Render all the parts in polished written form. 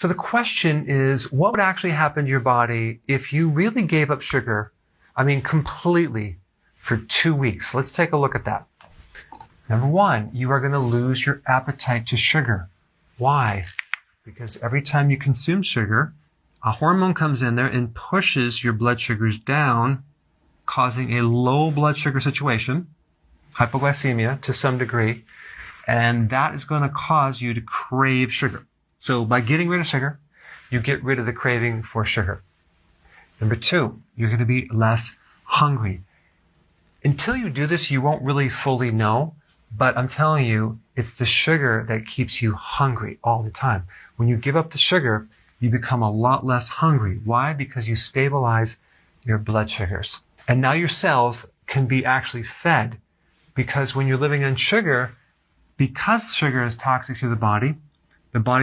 So the question is, what would actually happen to your body if you really gave up sugar, completely, for 2 weeks? Let's take a look at that. Number one, you are going to lose your appetite to sugar. Why? Because every time you consume sugar, a hormone comes in there and pushes your blood sugars down, causing a low blood sugar situation, hypoglycemia to some degree, and that is going to cause you to crave sugar. So by getting rid of sugar, you get rid of the craving for sugar. Number two, you're going to be less hungry. Until you do this, you won't really fully know, but I'm telling you, it's the sugar that keeps you hungry all the time. When you give up the sugar, you become a lot less hungry. Why? Because you stabilize your blood sugars. And now your cells can be actually fed, because when you're living on sugar, because sugar is toxic to the body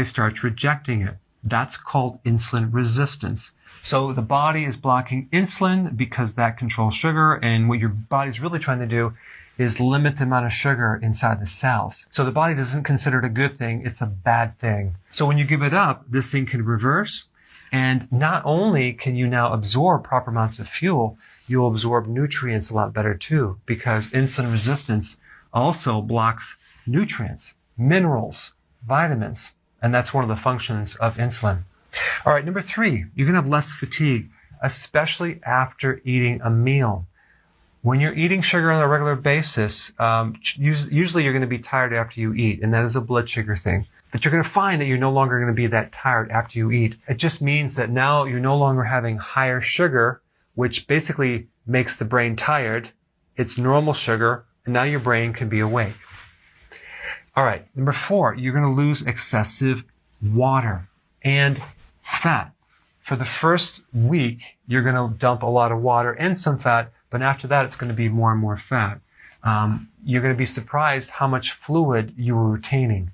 starts rejecting it. That's called insulin resistance. So the body is blocking insulin because that controls sugar, and what your body's really trying to do is limit the amount of sugar inside the cells. So the body doesn't consider it a good thing, it's a bad thing. So when you give it up, this thing can reverse, and not only can you now absorb proper amounts of fuel, you'll absorb nutrients a lot better too, because insulin resistance also blocks nutrients, minerals, vitamins, and that's one of the functions of insulin. All right, number three, you're going to have less fatigue, especially after eating a meal. When you're eating sugar on a regular basis, usually you're going to be tired after you eat, and that is a blood sugar thing. But you're going to find that you're no longer going to be that tired after you eat. It just means that now you're no longer having higher sugar, which basically makes the brain tired. It's normal sugar, and now your brain can be awake. All right, number four, you're going to lose excessive water and fat. For the first week, you're going to dump a lot of water and some fat, but after that, it's going to be more and more fat. You're going to be surprised how much fluid you were retaining.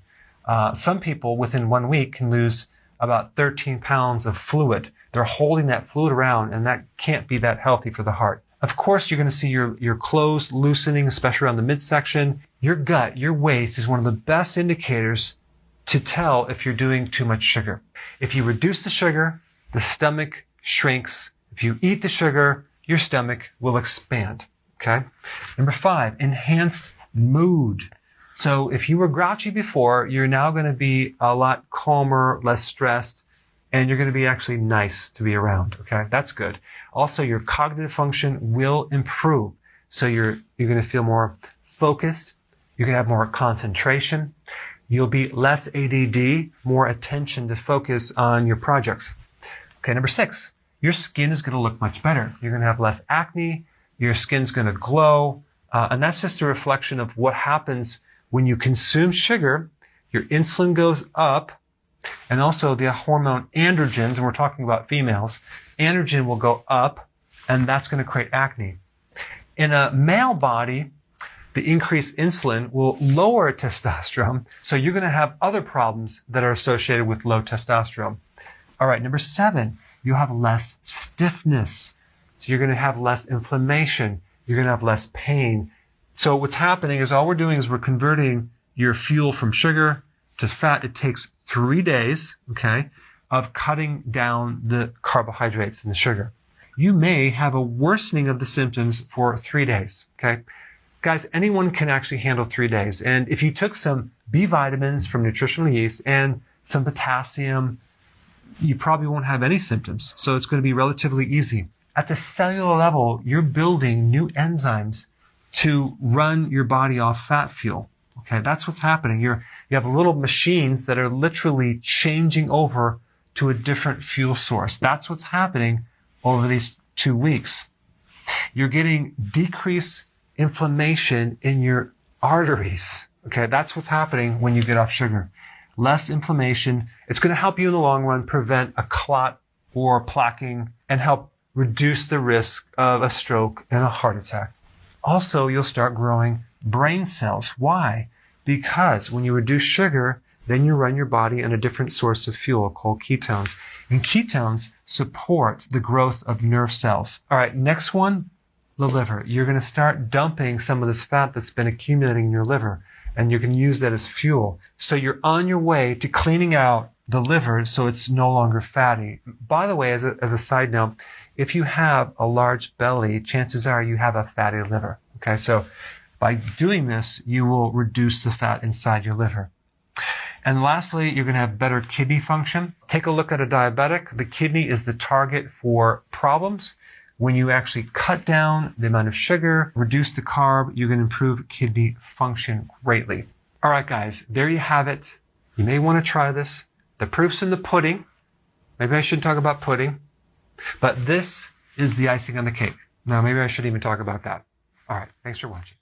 Some people within 1 week can lose about 13 pounds of fluid. They're holding that fluid around, and that can't be that healthy for the heart. Of course, you're going to see your clothes loosening, especially around the midsection. Your gut, your waist is one of the best indicators to tell if you're doing too much sugar. If you reduce the sugar, the stomach shrinks. If you eat the sugar, your stomach will expand. Okay? Number five, enhanced mood. So if you were grouchy before, you're now going to be a lot calmer, less stressed, and you're going to be actually nice to be around. Okay? That's good. Also, your cognitive function will improve. So you're going to feel more focused. You're going to have more concentration. You'll be less ADD, more attention to focus on your projects. Okay, number six, your skin is going to look much better. You're going to have less acne. Your skin's going to glow. And that's just a reflection of what happens when you consume sugar. Your insulin goes up, and also the hormone androgens, and we're talking about females, androgen will go up, and that's going to create acne. In a male body, the increased insulin will lower testosterone, so you're going to have other problems that are associated with low testosterone. All right, number seven, you'll have less stiffness. So you're going to have less inflammation. You're going to have less pain. So what's happening is all we're doing is we're converting your fuel from sugar to fat. It takes 3 days, okay, of cutting down the carbohydrates and the sugar. You may have a worsening of the symptoms for 3 days, okay? Guys, anyone can actually handle 3 days. And if you took some B vitamins from nutritional yeast and some potassium, you probably won't have any symptoms. So it's going to be relatively easy. At the cellular level, you're building new enzymes to run your body off fat fuel. Okay, that's what's happening. You have little machines that are literally changing over to a different fuel source. That's what's happening over these 2 weeks. You're getting decreased inflammation in your arteries. Okay, that's what's happening when you get off sugar. Less inflammation. It's going to help you in the long run prevent a clot or plaquing and help reduce the risk of a stroke and a heart attack. Also, you'll start growing brain cells. Why? Because when you reduce sugar, then you run your body on a different source of fuel called ketones. And ketones support the growth of nerve cells. All right, next one, the liver. You're going to start dumping some of this fat that's been accumulating in your liver, and you can use that as fuel. So you're on your way to cleaning out the liver so it's no longer fatty. By the way, as a side note, if you have a large belly, chances are you have a fatty liver. Okay, so by doing this, you will reduce the fat inside your liver. And lastly, you're going to have better kidney function. Take a look at a diabetic. The kidney is the target for problems. When you actually cut down the amount of sugar, reduce the carb, you're going to improve kidney function greatly. All right, guys, there you have it. You may want to try this. The proof's in the pudding. Maybe I shouldn't talk about pudding, but this is the icing on the cake. Now, maybe I shouldn't even talk about that. All right, thanks for watching.